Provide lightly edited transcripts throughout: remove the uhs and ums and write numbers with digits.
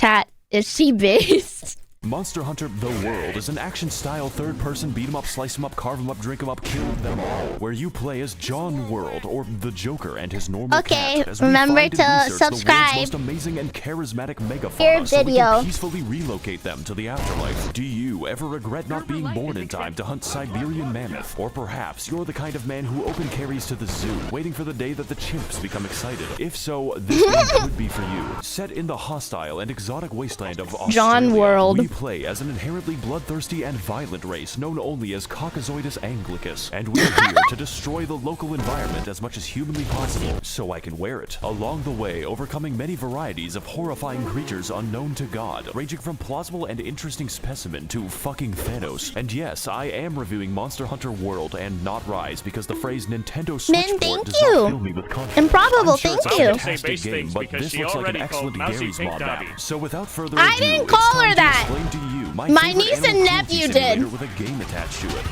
Chat, is she based? Monster Hunter The World is an action-style third-person beat-em-up, slice-em-up, carve-em-up, drink-em-up, kill-them all, where you play as John World, or the Joker, and his normal cat, as we remember find to and research subscribe. the world's most amazing and charismatic megafauna, Your so we video. can peacefully relocate them to the afterlife. Do you ever regret not being born in time to hunt Siberian mammoth? Or perhaps you're the kind of man who open carries to the zoo, waiting for the day that the chimps become excited. If so, this game could be for you. Set in the hostile and exotic wasteland of Australia, John World. we play as an inherently bloodthirsty and violent race known only as Caucasoidus anglicus, and we're here to destroy the local environment as much as humanly possible so I can wear it. Along the way, overcoming many varieties of horrifying creatures unknown to God, ranging from plausible and interesting specimen to fucking Thanos. And yes, I am reviewing Monster Hunter World and not Rise because the phrase Nintendo Switch Min, port thank does you. not fill me with confidence. Improbable, I'm sure thank it's you. a fantastic game, but this looks like an excellent Gary's mod map. So without further ado, I didn't it's call time her to that. explain to you my favorite niece and animal nephew cruelty did. simulator with a game attached to it.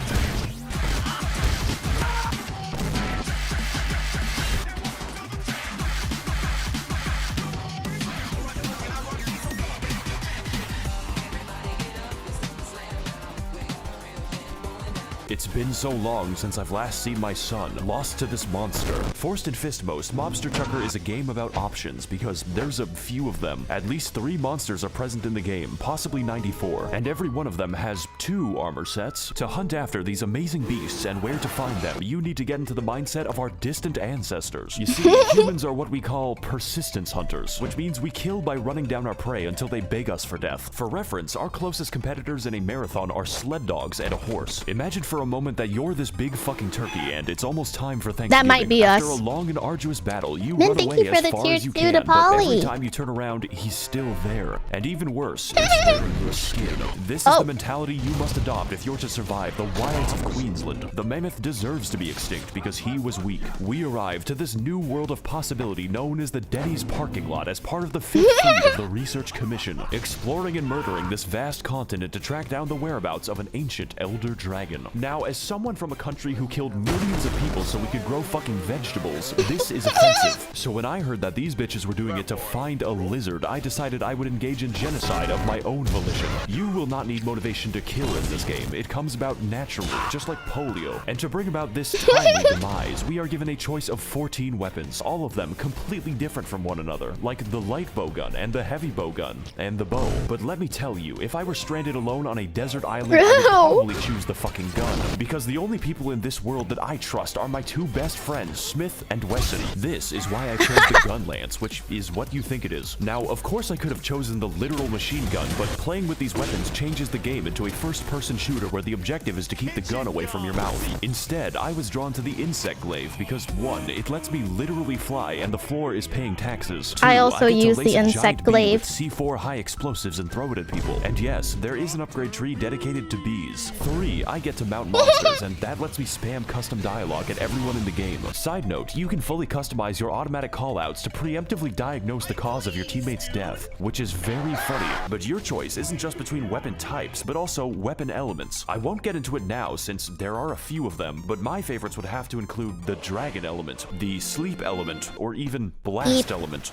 It's been so long since I've last seen my son, lost to this monster. Forced and Fistmost, Mobster Trucker is a game about options because there's a few of them. At least 3 monsters are present in the game, possibly 94, and every one of them has 2 armor sets. To hunt after these amazing beasts and where to find them, you need to get into the mindset of our distant ancestors. You see, humans are what we call persistence hunters, which means we kill by running down our prey until they beg us for death. For reference, our closest competitors in a marathon are sled dogs and a horse. Imagine for a moment that you're this big fucking turkey and it's almost time for Thanksgiving. That might be After us. a long and arduous battle, you Min, run thank away you for as the far tier as you 2 can, to but every Polly. time you turn around, he's still there. And even worse, he's wearing your skin. This is the mentality you must adopt if you're to survive the wilds of Queensland. The mammoth deserves to be extinct because he was weak. We arrived to this new world of possibility known as the Denny's parking lot as part of the 5th fleet of the Research Commission, exploring and murdering this vast continent to track down the whereabouts of an ancient elder dragon. Now, as someone from a country who killed millions of people so we could grow fucking vegetables, this is offensive. So when I heard that these bitches were doing it to find a lizard, I decided I would engage in genocide of my own volition. You will not need motivation to kill in this game. It comes about naturally, just like polio. And to bring about this timely demise, we are given a choice of 14 weapons, all of them completely different from one another, like the light bow gun and the heavy bow gun and the bow. But let me tell you, if I were stranded alone on a desert island, I would probably choose the fucking gun, because the only people in this world that I trust are my 2 best friends, Smith and Wesson. This is why I chose the gun lance, which is what you think it is. Now, of course I could have chosen the literal machine gun, but playing with these weapons changes the game into a first-person shooter where the objective is to keep the gun away from your mouth. Instead, I was drawn to the insect glaive because 1, it lets me literally fly and the floor is paying taxes. 2, I also get to use lace the a giant insect bee glaive. with C4 high explosives and throw it at people. And yes, there is an upgrade tree dedicated to bees. 3, I get to mount monsters, and that lets me spam custom dialogue at everyone in the game. Side note, you can fully customize your automatic callouts to preemptively diagnose the cause of your teammate's death, which is very funny. But your choice isn't just between weapon types, but also weapon elements. I won't get into it now since there are a few of them, but my favorites would have to include the dragon element, the sleep element, or even blast element.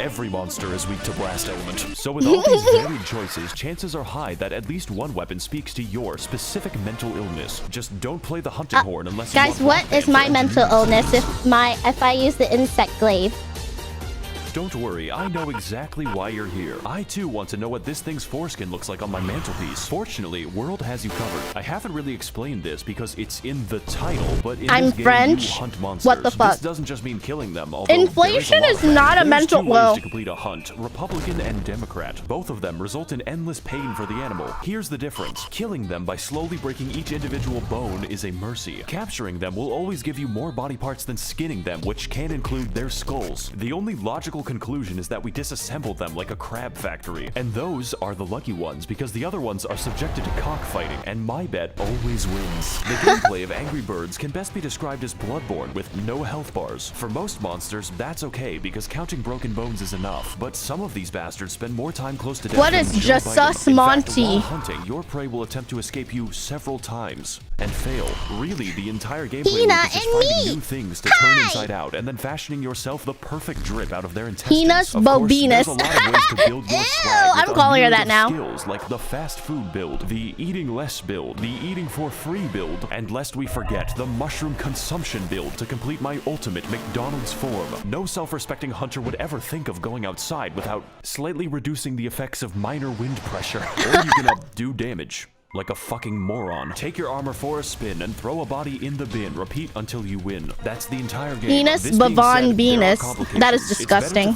Every monster is weak to blast element. So with all these varied choices, chances are high that at least one weapon speaks to your specific mental illness. Just don't play the hunting horn unless you want Guys, what is my mental illness if I use the insect glaive? Don't worry, I know exactly why you're here. I too want to know what this thing's foreskin looks like on my mantelpiece. Fortunately, World has you covered. I haven't really explained this because it's in the title, but in this game, French. you hunt monsters. What the fuck? This doesn't just mean killing them, although Inflation is not a mental There's 2 ways well. to complete a hunt, Republican and Democrat. Both of them result in endless pain for the animal. Here's the difference. Killing them by slowly breaking each individual bone is a mercy. Capturing them will always give you more body parts than skinning them, which can include their skulls. The only logical conclusion is that we disassemble them like a crab factory. And those are the lucky ones because the other ones are subjected to cockfighting, and my bet always wins. The gameplay of Angry Birds can best be described as Bloodborne with no health bars. For most monsters, that's okay because counting broken bones is enough, but some of these bastards spend more time close to death. What than is Joe just Biden. sus In fact, Monty? while hunting, your prey will attempt to escape you several times and fail. Really, the entire gameplay Tina loop is just and finding me. new things to turn inside out and then fashioning yourself the perfect drip out of their intestines. Penis Of course, bobinus. there's a lot of ways to build your swag with I'm calling her a myriad that of now. skills like the fast food build, the eating less build, the eating for free build, and lest we forget, the mushroom consumption build to complete my ultimate McDonald's form. No self-respecting hunter would ever think of going outside without slightly reducing the effects of minor wind pressure, or you can do damage. Like a fucking moron. Take your armor for a spin and throw a body in the bin. Repeat until you win. That's the entire game. Penis Bavon Venus. That is disgusting.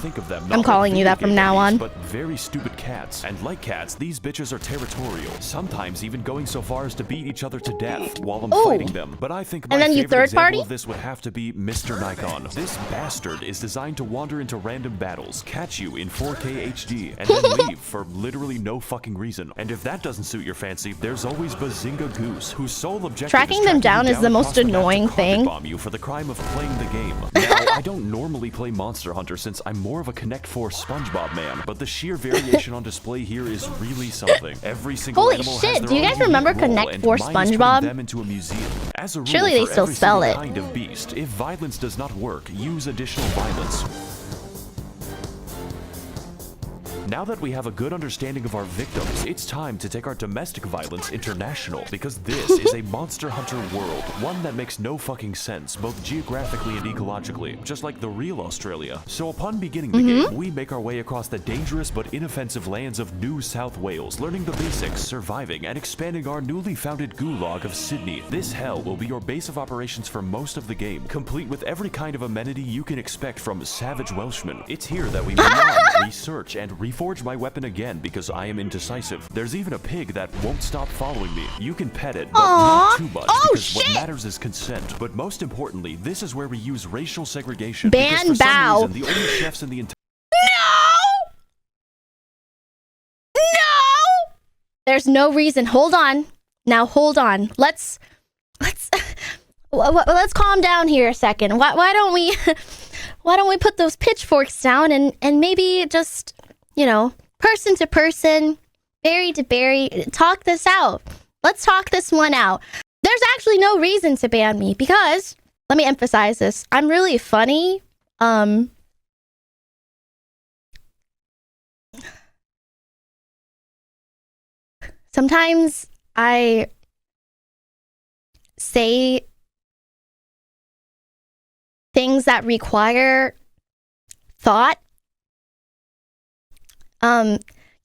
I'm calling you that from now on. But very stupid cats. And like cats, these bitches are territorial. Sometimes even going so far as to beat each other to death while I'm fighting them. But I think my favorite example of this would have to be Mr. Nikon. This bastard is designed to wander into random battles, catch you in 4K HD, and then leave for literally no fucking reason. And if that doesn't suit your fancy, there's always Bazinga Goose, whose sole objective tracking them down is the most annoying thing. Bomb you for the crime of playing the game. Now, I don't normally play Monster Hunter since I'm more of a Connect 4 SpongeBob man, but the sheer variation on display here is really something. Every single Holy animal shit, has do you guys remember Connect 4 SpongeBob? them into a museum. As a rule, Surely they for still every sell single it. kind of beast, if violence does not work, use additional violence. Now that we have a good understanding of our victims, it's time to take our domestic violence international, because this is a Monster Hunter world, one that makes no fucking sense, both geographically and ecologically, just like the real Australia. So upon beginning the game, we make our way across the dangerous but inoffensive lands of New South Wales, learning the basics, surviving, and expanding our newly founded gulag of Sydney. This hell will be your base of operations for most of the game, complete with every kind of amenity you can expect from savage Welshmen. It's here that we research, and reforge my weapon again because I am indecisive. There's even a pig that won't stop following me. You can pet it, but not too much because what matters is consent. But most importantly, this is where we use racial segregation. Ban because for bow. some reason, the only chefs in the entire No! There's no reason. Hold on. Now hold on. Let's calm down here a second. Why don't we put those pitchforks down and maybe just, you know, person to person, berry to berry, talk this out. Let's talk this one out. There's actually no reason to ban me because, let me emphasize this, I'm really funny. Sometimes I say things that require thought.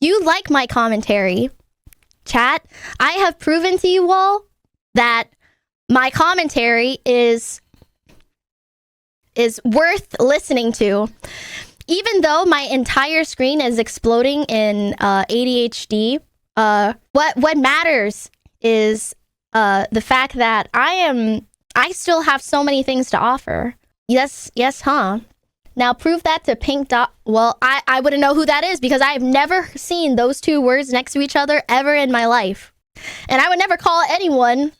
You like my commentary, chat. I have proven to you all that my commentary is worth listening to. Even though my entire screen is exploding in ADHD, what matters is the fact that I still have so many things to offer. Yes, huh? Now prove that to Pink Dot. Well, I wouldn't know who that is because I've never seen those two words next to each other ever in my life. And I would never call anyone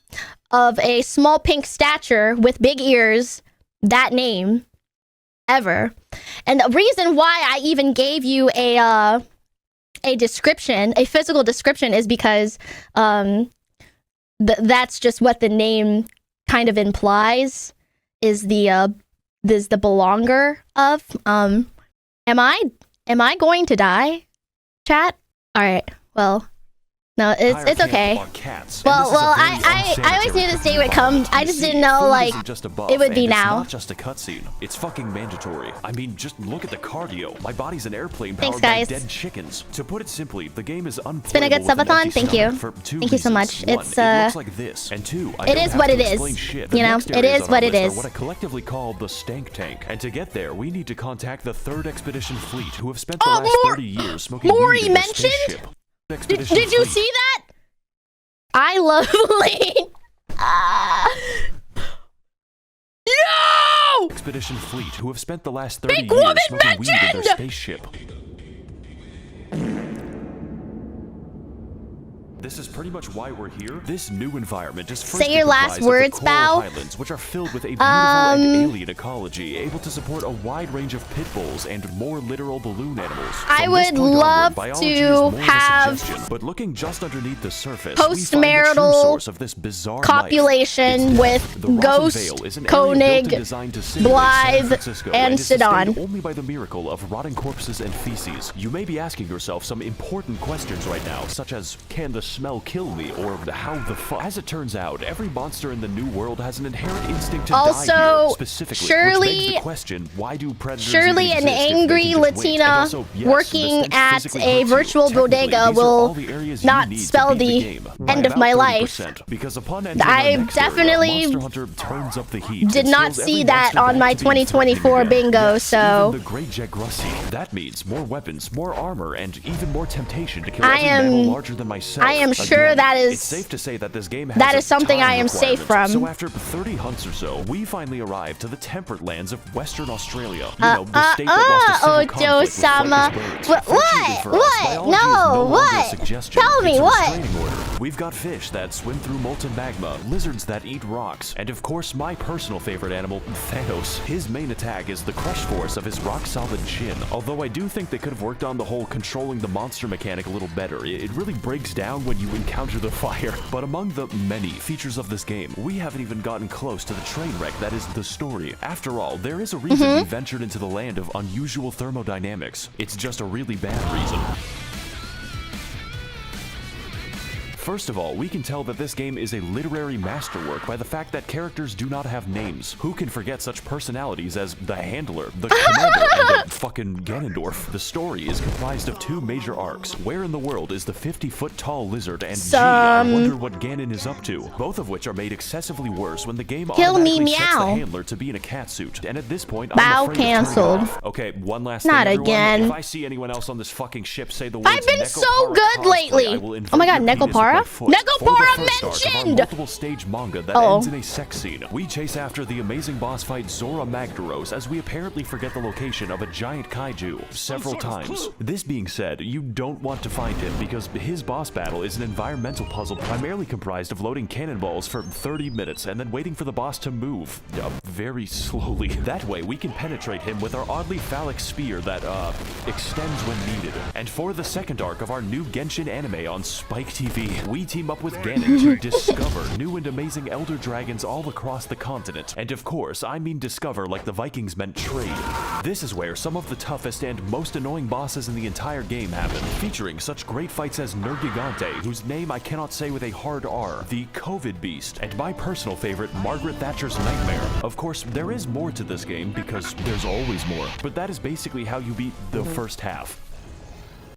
of a small pink stature with big ears that name ever. And the reason why I even gave you a description, a physical description, is because that's just what the name kind of implies, is the belonger of. Am I going to die, chat? All right, well, no, it's okay. Well, I always knew this day would come. I just didn't know, like, it would be now. It's not just a cutscene. It's fucking mandatory. I mean, just look at the cardio. My body's an airplane powered by dead chickens. To put it simply, the game is unplayable. It's been a good subathon. Thank you. Thank you so much. One, it's it looks like this, and two, it is what it is. You know, it is what it is. What I collectively call the stank tank. And to get there, we need to contact the 3rd Expedition Fleet, who have spent the last 30 years smoking weed in their spaceship. Did you see that? I love Lane. No! Expedition Fleet, who have spent the last 30 years smoking weed in their spaceship. This is pretty much why we're here. This new environment is Say your last words, Bao. Highlands, which are filled with a beautiful and alien ecology, able to support a wide range of pit bulls and more literal balloon animals. I would love to have but looking just underneath the surface, post-marital of this bizarre copulation with Ghost, Koenig, Blythe, and Sidon. Only by the miracle of rotting corpses and feces. You may be asking yourself some important questions right now, such as, can the smell kill me, or how the fuck? As it turns out, every monster in the new world has an inherent instinct to die here, specifically, surely, which begs the question, why do predators surely an angry Latina working at a virtual bodega will not spell the end of my life. Because upon I definitely did not see that on my 2024 bingo, so that means more weapons, more armor, and even more temptation to kill every mammal larger than myself. I am sure that is it's safe to say that this game has that is something I am safe from. So after 30 hunts or so, we finally arrived to the temperate lands of Western Australia. You know, the state that lost a civil conflict with birds. What? No, what? Tell me what? We've got fish that swim through molten magma, lizards that eat rocks, and of course my personal favorite animal, Thanos. His main attack is the crush force of his rock-solid chin, although I do think they could have worked on the whole controlling the monster mechanic a little better. It really breaks down when you encounter the fire. But among the many features of this game, we haven't even gotten close to the train wreck that is the story. After all, there is a reason we ventured into the land of unusual thermodynamics. It's just a really bad reason. First of all, we can tell that this game is a literary masterwork by the fact that characters do not have names. Who can forget such personalities as the Handler, the Commander, and the fucking Ganondorf? The story is comprised of two major arcs. Where in the world is the 50-foot-tall lizard, and gee, I wonder what Ganon is up to. Both of which are made excessively worse when the game automatically sets the Handler to be in a catsuit. And at this point, I'm afraid canceled. Okay, one last Not thing, everyone. again. If I see anyone else on this fucking ship say the words I've been so Neko good lately. Oh my god, Nekopara? Nekopara mentioned! Multiple stage manga that ends in a sex scene. We chase after the amazing boss fight Zora Magdaros as we apparently forget the location of a giant kaiju several times. This being said, you don't want to find him because his boss battle is an environmental puzzle primarily comprised of loading cannonballs for 30 minutes and then waiting for the boss to move very slowly. That way we can penetrate him with our oddly phallic spear that extends when needed. And for the second arc of our new Genshin anime on Spike TV, we team up with Ganon to discover new and amazing elder dragons all across the continent. And of course, I mean discover like the Vikings meant trade. This is where some of the toughest and most annoying bosses in the entire game happen, featuring such great fights as Nergigante, whose name I cannot say with a hard R, the COVID Beast, and my personal favorite, Margaret Thatcher's Nightmare. Of course, there is more to this game because there's always more, but that is basically how you beat the first half.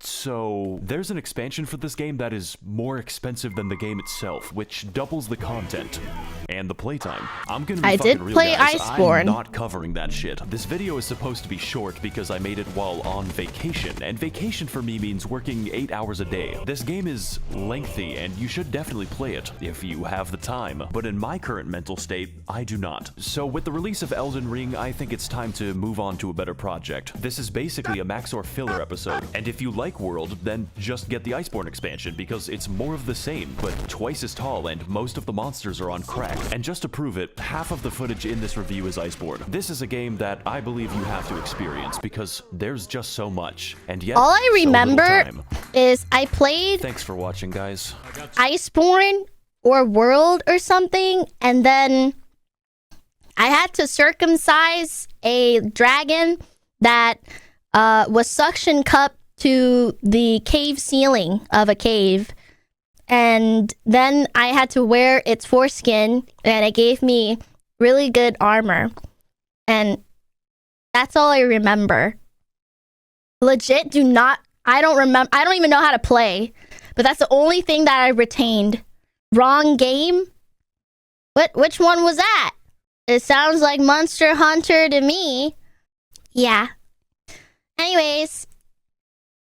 So, there's an expansion for this game that is more expensive than the game itself, which doubles the content and the playtime. I'm gonna be fucking real, guys. I'm not covering that shit. This video is supposed to be short because I made it while on vacation, and vacation for me means working 8 hours a day. This game is lengthy, and you should definitely play it if you have the time, but in my current mental state, I do not. So with the release of Elden Ring, I think it's time to move on to a better project. This is basically a Max0r filler episode, and if you like World, then just get the Iceborne expansion because it's more of the same, but twice as tall and most of the monsters are on crack. And just to prove it, half of the footage in this review is Iceborne. This is a game that I believe you have to experience because there's just so much, and yet all I remember is I played Thanks for watching, guys. Iceborne or World or something, and then I had to circumcise a dragon that was suction cupped to the cave ceiling of a cave, and then I had to wear its foreskin, and it gave me really good armor, and that's all I remember. Legit, I don't even know how to play, but that's the only thing that I retained. Wrong game? Which one was that? It sounds like Monster Hunter to me. Yeah. Anyways,